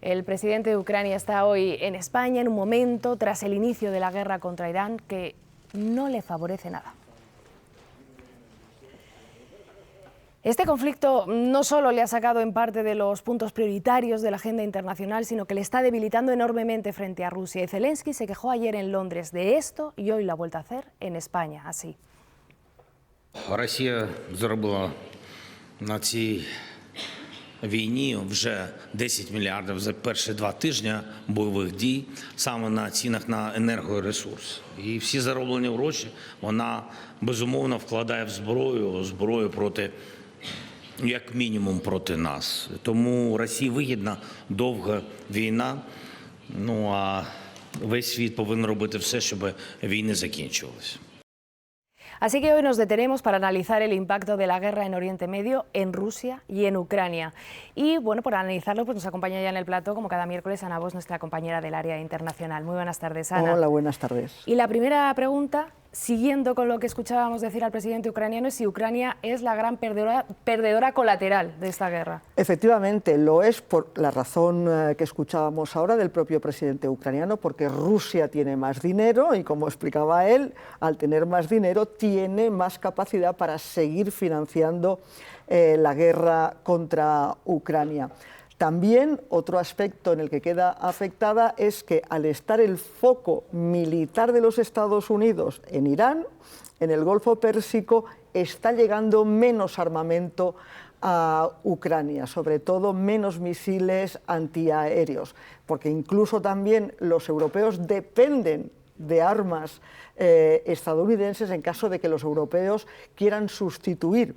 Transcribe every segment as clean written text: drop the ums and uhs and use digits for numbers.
El presidente de Ucrania está hoy en España en un momento tras el inicio de la guerra contra Irán que no le favorece nada. Este conflicto no solo le ha sacado en parte de los puntos prioritarios de la agenda internacional, sino que le está debilitando enormemente frente a Rusia. Y Zelensky se quejó ayer en Londres de esto y hoy lo ha vuelto a hacer en España, así. Росія заробила на цій війні вже 10 мільярдів за перші 2 тижні бойових дій саме на цінах на енергоресурс. І всі зароблені гроші вона безумовно вкладає в зброю проти, як мінімум, проти нас. Тому Росії вигідна довга війна, а весь світ повинен робити все, щоб війни закінчувалися. Así que hoy nos detenemos para analizar el impacto de la guerra en Oriente Medio, en Rusia y en Ucrania. Y bueno, para analizarlo pues nos acompaña ya en el plato, como cada miércoles, Ana Bosch, nuestra compañera del área internacional. Muy buenas tardes, Ana. Hola, buenas tardes. Y la primera pregunta, siguiendo con lo que escuchábamos decir al presidente ucraniano, es si Ucrania es la gran perdedora colateral de esta guerra. Efectivamente, lo es por la razón que escuchábamos ahora del propio presidente ucraniano, porque Rusia tiene más dinero y, como explicaba él, al tener más dinero tiene más capacidad para seguir financiando la guerra contra Ucrania. También otro aspecto en el que queda afectada es que al estar el foco militar de los Estados Unidos en Irán, en el Golfo Pérsico, está llegando menos armamento a Ucrania, sobre todo menos misiles antiaéreos, porque incluso también los europeos dependen de armas estadounidenses en caso de que los europeos quieran sustituir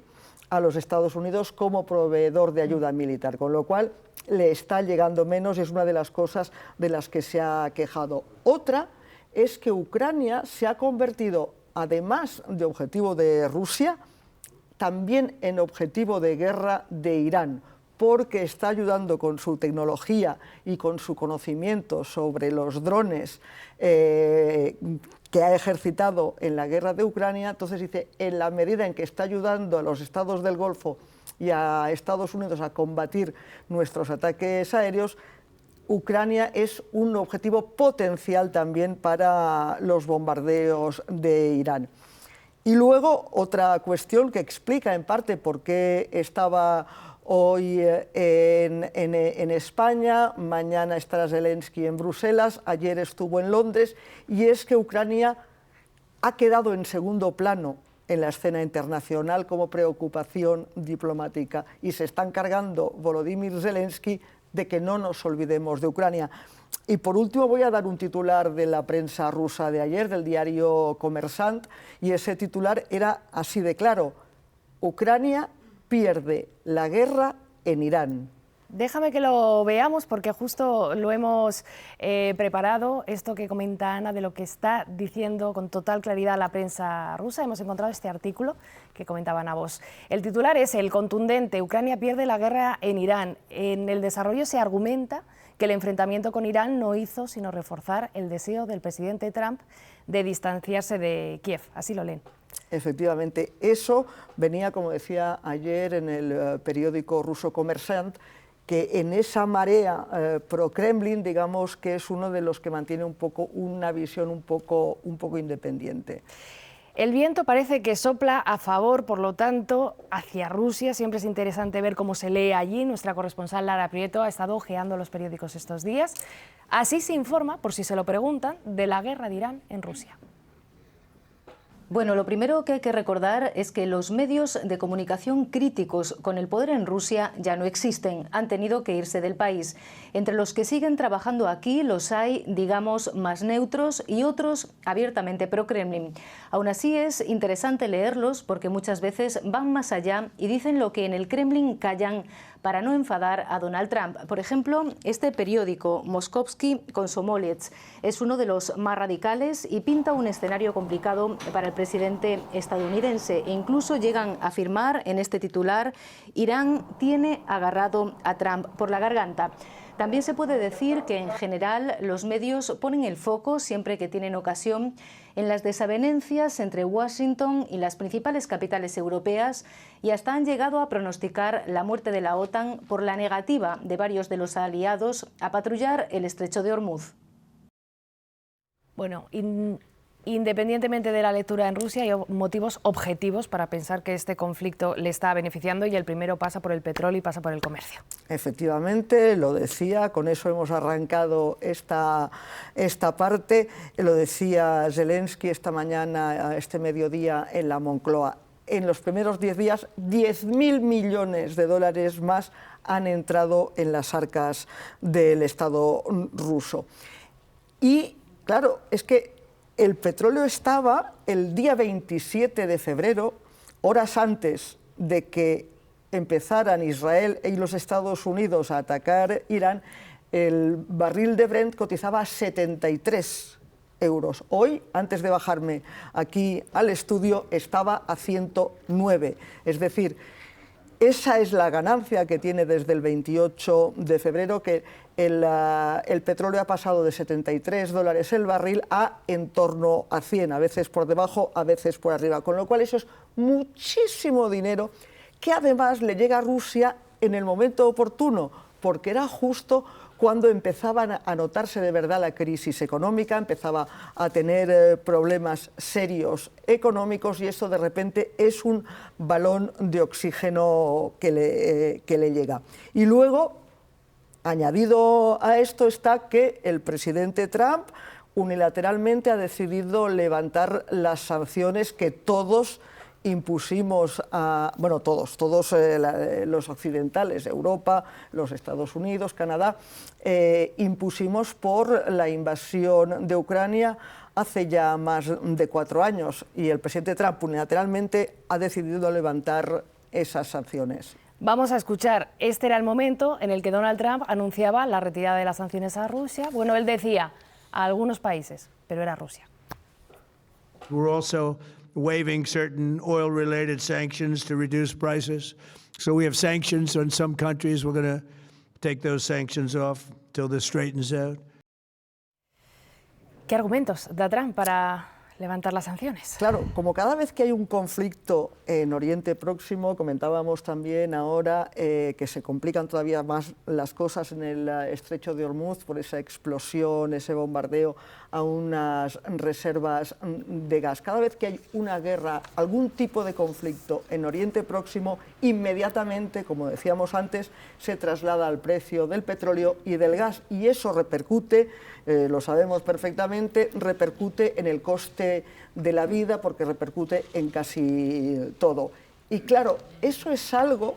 a los Estados Unidos como proveedor de ayuda militar, con lo cual le está llegando menos y es una de las cosas de las que se ha quejado. Otra es que Ucrania se ha convertido, además de objetivo de Rusia, también en objetivo de guerra de Irán, porque está ayudando con su tecnología y con su conocimiento sobre los drones que ha ejercitado en la guerra de Ucrania. Entonces dice, en la medida en que está ayudando a los estados del Golfo y a Estados Unidos a combatir nuestros ataques aéreos, Ucrania es un objetivo potencial también para los bombardeos de Irán. Y luego otra cuestión que explica en parte por qué estaba hoy en España, mañana estará Zelensky en Bruselas, ayer estuvo en Londres, y es que Ucrania ha quedado en segundo plano en la escena internacional como preocupación diplomática y se está encargando Volodymyr Zelensky de que no nos olvidemos de Ucrania. Y por último voy a dar un titular de la prensa rusa de ayer, del diario Kommersant, y ese titular era así de claro: Ucrania pierde la guerra en Irán. Déjame que lo veamos porque justo lo hemos preparado, esto que comenta Ana, de lo que está diciendo con total claridad la prensa rusa. Hemos encontrado este artículo que comentaba Ana Bosch. El titular es el contundente: Ucrania pierde la guerra en Irán. En el desarrollo se argumenta que el enfrentamiento con Irán no hizo sino reforzar el deseo del presidente Trump de distanciarse de Kiev. Así lo leen. Efectivamente, eso venía, como decía ayer en el periódico ruso Kommersant, que en esa marea pro-Kremlin, digamos que es uno de los que mantiene un poco una visión un poco independiente. El viento parece que sopla a favor, por lo tanto, hacia Rusia. Siempre es interesante ver cómo se lee allí. Nuestra corresponsal Lara Prieto ha estado ojeando los periódicos estos días. Así se informa, por si se lo preguntan, de la guerra de Irán en Rusia. Bueno, lo primero que hay que recordar es que los medios de comunicación críticos con el poder en Rusia ya no existen, han tenido que irse del país. Entre los que siguen trabajando aquí los hay, digamos, más neutros y otros abiertamente pro-Kremlin. Aún así es interesante leerlos porque muchas veces van más allá y dicen lo que en el Kremlin callan para no enfadar a Donald Trump. Por ejemplo, este periódico, Moskovsky Komsomolets, es uno de los más radicales y pinta un escenario complicado para el presidente estadounidense. E incluso llegan a afirmar en este titular: Irán tiene agarrado a Trump por la garganta. También se puede decir que en general los medios ponen el foco, siempre que tienen ocasión, en las desavenencias entre Washington y las principales capitales europeas, y hasta han llegado a pronosticar la muerte de la OTAN por la negativa de varios de los aliados a patrullar el estrecho de Hormuz. Bueno, independientemente de la lectura en Rusia, hay motivos objetivos para pensar que este conflicto le está beneficiando, y el primero pasa por el petróleo y pasa por el comercio. Efectivamente, lo decía, con eso hemos arrancado esta parte, lo decía Zelensky esta mañana, este mediodía en la Moncloa. En los primeros 10 días, 10.000 millones de dólares más han entrado en las arcas del Estado ruso. Y, claro, es que el petróleo estaba el día 27 de febrero, horas antes de que empezaran Israel y los Estados Unidos a atacar Irán, el barril de Brent cotizaba a 73 euros. Hoy, antes de bajarme aquí al estudio, estaba a 109. Es decir, esa es la ganancia que tiene desde el 28 de febrero, que el petróleo ha pasado de $73 el barril a en torno a 100, a veces por debajo, a veces por arriba. Con lo cual eso es muchísimo dinero que además le llega a Rusia en el momento oportuno, porque era justo cuando empezaban a notarse de verdad la crisis económica, empezaba a tener problemas serios económicos, y eso de repente es un balón de oxígeno que le llega. Y luego, añadido a esto, está que el presidente Trump unilateralmente ha decidido levantar las sanciones que todos impusimos todos los occidentales, Europa, los Estados Unidos, Canadá, impusimos por la invasión de Ucrania hace ya más de 4 años, y el presidente Trump unilateralmente ha decidido levantar esas sanciones. Vamos a escuchar, este era el momento en el que Donald Trump anunciaba la retirada de las sanciones a Rusia. Bueno, él decía a algunos países, pero era Rusia. We're also waiving certain oil-related sanctions to reduce prices. So we have sanctions on some countries. We're going to take those sanctions off till this straightens out. ¿Qué argumentos da Trump para levantar las sanciones? Claro, como cada vez que hay un conflicto en Oriente Próximo, comentábamos también ahora que se complican todavía más las cosas en el estrecho de Hormuz por esa explosión, ese bombardeo a unas reservas de gas. Cada vez que hay una guerra, algún tipo de conflicto en Oriente Próximo, inmediatamente, como decíamos antes, se traslada al precio del petróleo y del gas, y eso repercute, lo sabemos perfectamente, repercute en el coste de la vida, porque repercute en casi todo. Y claro, eso es algo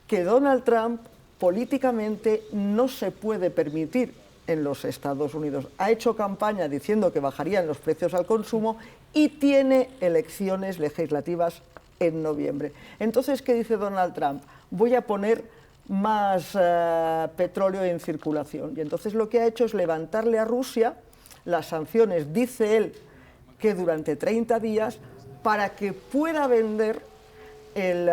que Donald Trump políticamente no se puede permitir en los Estados Unidos. Ha hecho campaña diciendo que bajarían los precios al consumo y tiene elecciones legislativas en noviembre. Entonces, ¿qué dice Donald Trump? Voy a poner más petróleo en circulación. Y entonces lo que ha hecho es levantarle a Rusia las sanciones, dice él, que durante 30 días, para que pueda vender el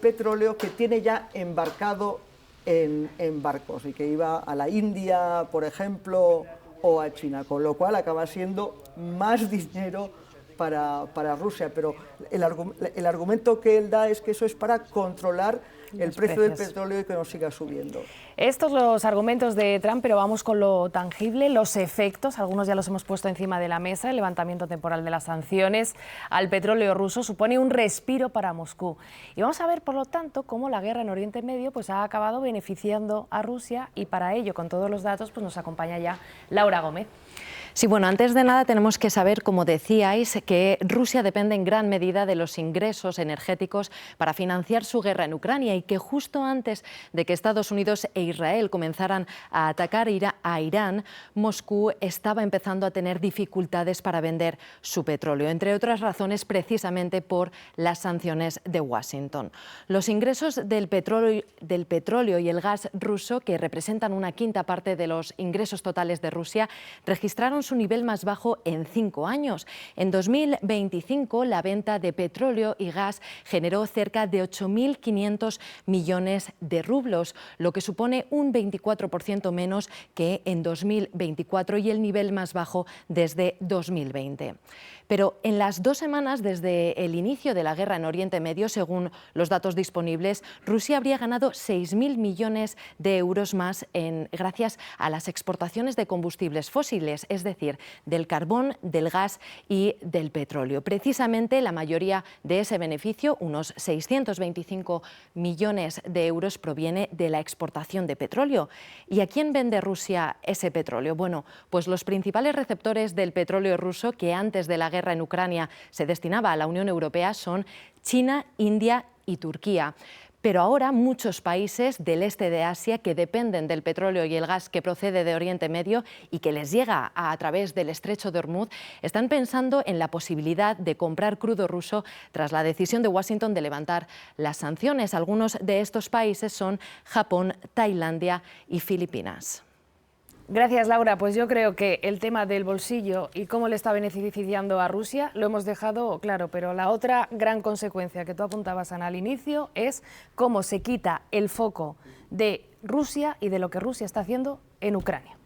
petróleo que tiene ya embarcado en barcos y que iba a la India, por ejemplo, o a China, con lo cual acaba siendo más dinero para Rusia. Pero el argumento que él da es que eso es para controlar el precio del petróleo y que no siga subiendo. Estos los argumentos de Trump, pero vamos con lo tangible, los efectos. Algunos ya los hemos puesto encima de la mesa. El levantamiento temporal de las sanciones al petróleo ruso supone un respiro para Moscú. Y vamos a ver, por lo tanto, cómo la guerra en Oriente Medio pues, ha acabado beneficiando a Rusia, y para ello, con todos los datos, pues, nos acompaña ya Laura Gómez. Sí, bueno, antes de nada tenemos que saber, como decíais, que Rusia depende en gran medida de los ingresos energéticos para financiar su guerra en Ucrania, y y que justo antes de que Estados Unidos e Israel comenzaran a atacar a Irán, Moscú estaba empezando a tener dificultades para vender su petróleo, entre otras razones precisamente por las sanciones de Washington. Los ingresos del petróleo y el gas ruso, que representan una quinta parte de los ingresos totales de Rusia, registraron su nivel más bajo en 5 años. En 2025, la venta de petróleo y gas generó cerca de 8.500 millones de rublos, lo que supone un 24% menos que en 2024 y el nivel más bajo desde 2020. Pero en las 2 semanas desde el inicio de la guerra en Oriente Medio, según los datos disponibles, Rusia habría ganado 6.000 millones de euros más gracias a las exportaciones de combustibles fósiles, es decir, del carbón, del gas y del petróleo. Precisamente la mayoría de ese beneficio, unos 625 millones de euros, proviene de la exportación de petróleo. ¿Y a quién vende Rusia ese petróleo? Bueno, pues los principales receptores del petróleo ruso, que antes de la guerra en Ucrania se destinaba a la Unión Europea, son China, India y Turquía. Pero ahora muchos países del este de Asia que dependen del petróleo y el gas que procede de Oriente Medio y que les llega a través del estrecho de Hormuz, están pensando en la posibilidad de comprar crudo ruso tras la decisión de Washington de levantar las sanciones. Algunos de estos países son Japón, Tailandia y Filipinas. Gracias, Laura. Pues yo creo que el tema del bolsillo y cómo le está beneficiando a Rusia lo hemos dejado claro, pero la otra gran consecuencia que tú apuntabas, Ana, al inicio es cómo se quita el foco de Rusia y de lo que Rusia está haciendo en Ucrania.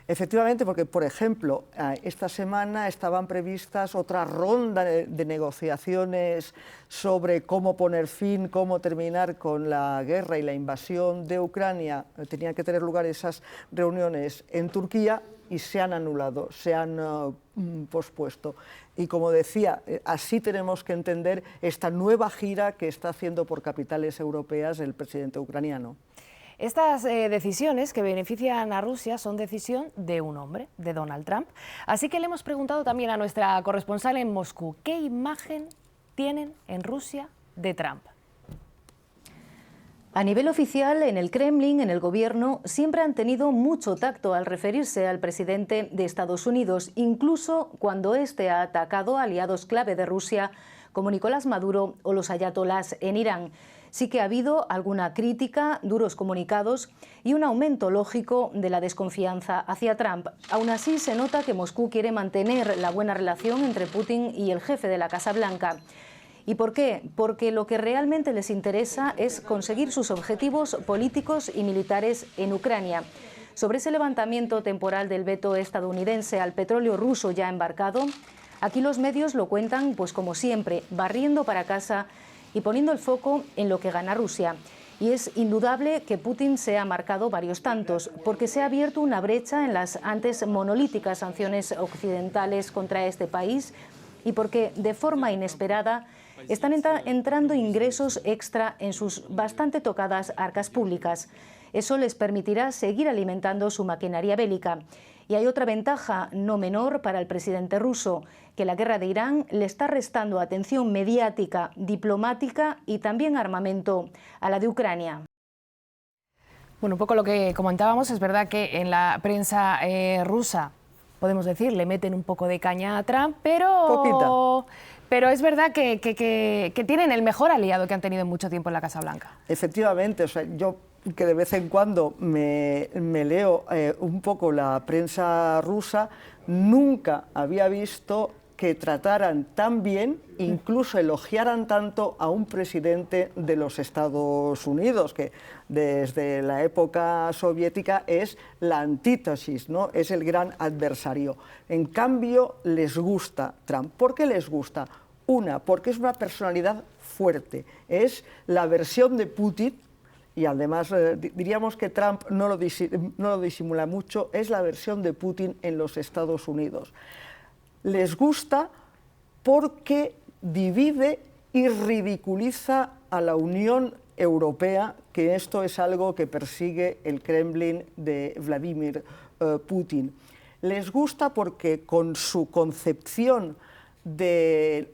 Efectivamente, porque, por ejemplo, esta semana estaban previstas otra ronda de negociaciones sobre cómo poner fin, cómo terminar con la guerra y la invasión de Ucrania. Tenían que tener lugar esas reuniones en Turquía y se han anulado, se han pospuesto. Y como decía, así tenemos que entender esta nueva gira que está haciendo por capitales europeas el presidente ucraniano. Estas decisiones que benefician a Rusia son decisión de un hombre, de Donald Trump. Así que le hemos preguntado también a nuestra corresponsal en Moscú, ¿qué imagen tienen en Rusia de Trump? A nivel oficial, en el Kremlin, en el gobierno, siempre han tenido mucho tacto al referirse al presidente de Estados Unidos, incluso cuando éste ha atacado a aliados clave de Rusia, como Nicolás Maduro o los ayatolás en Irán. Sí que ha habido alguna crítica, duros comunicados y un aumento lógico de la desconfianza hacia Trump. Aún así, se nota que Moscú quiere mantener la buena relación entre Putin y el jefe de la Casa Blanca. ¿Y por qué? Porque lo que realmente les interesa es conseguir sus objetivos políticos y militares en Ucrania. Sobre ese levantamiento temporal del veto estadounidense al petróleo ruso ya embarcado, aquí los medios lo cuentan, pues como siempre, barriendo para casa y poniendo el foco en lo que gana Rusia. Y es indudable que Putin se ha marcado varios tantos, porque se ha abierto una brecha en las antes monolíticas sanciones occidentales contra este país y porque, de forma inesperada, están entrando ingresos extra en sus bastante tocadas arcas públicas. Eso les permitirá seguir alimentando su maquinaria bélica. Y hay otra ventaja no menor para el presidente ruso, que la guerra de Irán le está restando atención mediática, diplomática y también armamento a la de Ucrania. Bueno, un poco lo que comentábamos, es verdad que en la prensa rusa, podemos decir, le meten un poco de caña a Trump, pero es verdad que tienen el mejor aliado que han tenido en mucho tiempo en la Casa Blanca. Efectivamente, o sea, yo que de vez en cuando me leo un poco la prensa rusa, nunca había visto que trataran tan bien, incluso elogiaran tanto a un presidente de los Estados Unidos, que desde la época soviética es la antítesis, ¿no? Es el gran adversario. En cambio, les gusta Trump. ¿Por qué les gusta? Una, porque es una personalidad fuerte, es la versión de Putin. Y además diríamos que Trump no lo disimula mucho, es la versión de Putin en los Estados Unidos. Les gusta porque divide y ridiculiza a la Unión Europea, que esto es algo que persigue el Kremlin de Vladimir Putin. Les gusta porque con su concepción de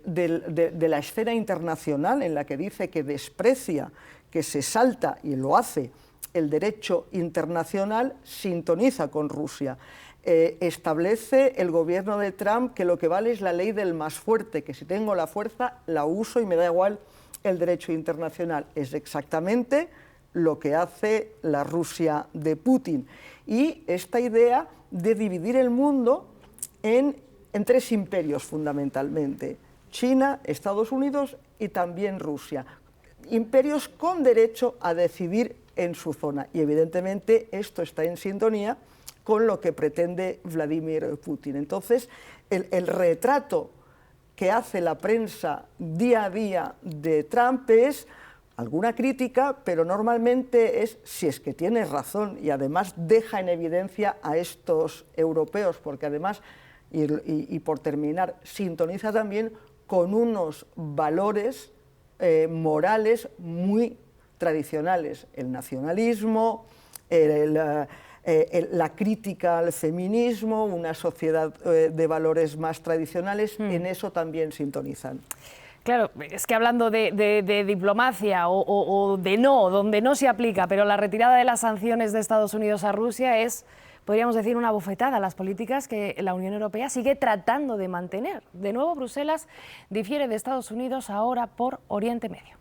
la escena internacional, en la que dice que desprecia que se salta, y lo hace, el derecho internacional, sintoniza con Rusia. Establece el gobierno de Trump que lo que vale es la ley del más fuerte, que si tengo la fuerza la uso y me da igual el derecho internacional. Es exactamente lo que hace la Rusia de Putin. Y esta idea de dividir el mundo en tres imperios fundamentalmente: China, Estados Unidos y también Rusia. Imperios con derecho a decidir en su zona. Y evidentemente esto está en sintonía con lo que pretende Vladimir Putin. Entonces, el retrato que hace la prensa día a día de Trump es alguna crítica, pero normalmente es si es que tiene razón, y además deja en evidencia a estos europeos, porque además, y por terminar, sintoniza también con unos valores morales muy tradicionales: el nacionalismo, la crítica al feminismo, una sociedad de valores más tradicionales. En eso también sintonizan. Claro, es que hablando de diplomacia o de no, donde no se aplica, pero la retirada de las sanciones de Estados Unidos a Rusia es, podríamos decir, una bofetada a las políticas que la Unión Europea sigue tratando de mantener. De nuevo, Bruselas difiere de Estados Unidos ahora por Oriente Medio.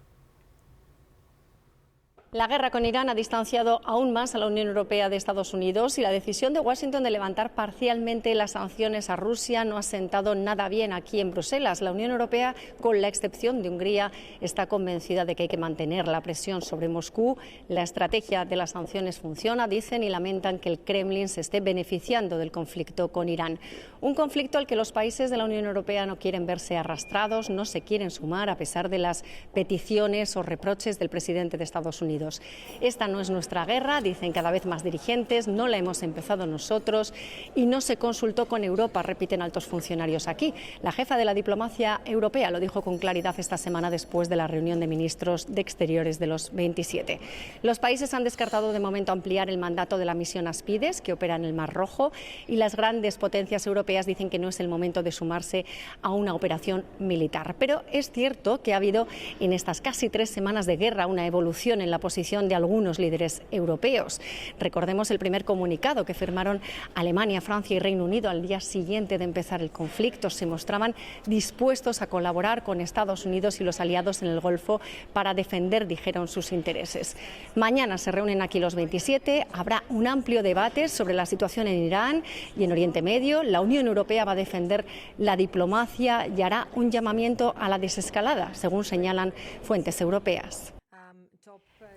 La guerra con Irán ha distanciado aún más a la Unión Europea de Estados Unidos, y la decisión de Washington de levantar parcialmente las sanciones a Rusia no ha sentado nada bien aquí en Bruselas. La Unión Europea, con la excepción de Hungría, está convencida de que hay que mantener la presión sobre Moscú. La estrategia de las sanciones funciona, dicen, y lamentan que el Kremlin se esté beneficiando del conflicto con Irán. Un conflicto al que los países de la Unión Europea no quieren verse arrastrados, no se quieren sumar a pesar de las peticiones o reproches del presidente de Estados Unidos. Esta no es nuestra guerra, dicen cada vez más dirigentes, no la hemos empezado nosotros y no se consultó con Europa, repiten altos funcionarios aquí. La jefa de la diplomacia europea lo dijo con claridad esta semana después de la reunión de ministros de Exteriores de los 27. Los países han descartado de momento ampliar el mandato de la misión Aspides, que opera en el Mar Rojo, y las grandes potencias europeas dicen que no es el momento de sumarse a una operación militar. Pero es cierto que ha habido en estas casi 3 semanas de guerra una evolución en la posición de algunos líderes europeos. Recordemos el primer comunicado que firmaron Alemania, Francia y Reino Unido al día siguiente de empezar el conflicto. Se mostraban dispuestos a colaborar con Estados Unidos y los aliados en el Golfo para defender, dijeron, sus intereses. Mañana se reúnen aquí los 27, habrá un amplio debate sobre la situación en Irán y en Oriente Medio. La Unión Europea va a defender la diplomacia y hará un llamamiento a la desescalada, según señalan fuentes europeas.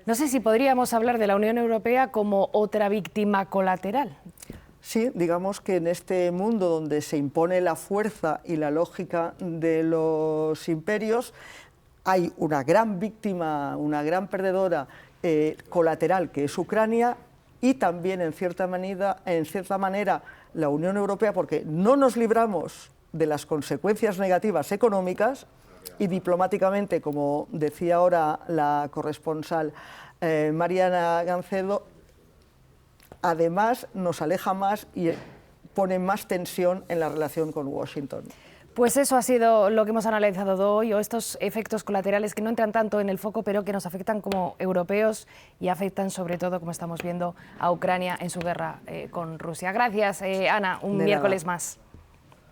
No sé si podríamos hablar de la Unión Europea como otra víctima colateral. Sí, digamos que en este mundo donde se impone la fuerza y la lógica de los imperios, hay una gran víctima, una gran perdedora colateral, que es Ucrania, y también en cierta manera la Unión Europea, porque no nos libramos de las consecuencias negativas económicas, y diplomáticamente, como decía ahora la corresponsal Mariana Gancedo, además nos aleja más y pone más tensión en la relación con Washington. Pues eso ha sido lo que hemos analizado hoy, o estos efectos colaterales que no entran tanto en el foco, pero que nos afectan como europeos y afectan sobre todo, como estamos viendo, a Ucrania en su guerra con Rusia. Gracias, Ana, un miércoles más.